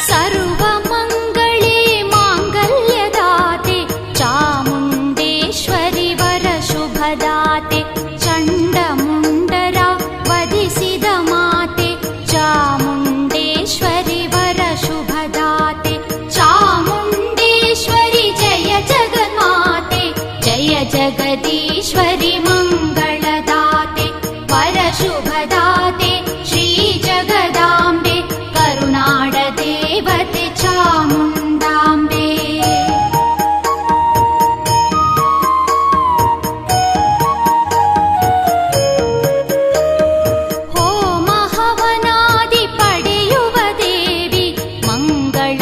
ಸರ್ವಮಂಗಳೇ ಮಾಂಗಲ್ಯದಾತೆ ಚಾಮುಂಡೇಶ್ವರಿ ವರಶುಭದಾತೆ ಚಂಡಮುಂಡರ ವಧಿಸಿದ ಮಾತೆ ಚಾಮುಂಡೇಶ್ವರಿ ವರಶುಭದಾತೆ ಚಾಮುಂಡೇಶ್ವರಿ ಜಯ ಜಗನ್ಮಾತೆ ಜಯ ಜಗದೀಶ್ವರಿ ಮಂಗಳದಾತೆ ವರಶುಭದಾತೆ ಶ್ರೀ ಜಗದಾಂಬೆ ಕರುನಾಡ ದೇವತೆ ಚಾಮುಂಡಾಂಬೆ. ಹೋಮ ಹವನಾದಿ ಪಡೆಯುವ ದೇವಿ ಮಂಗಳ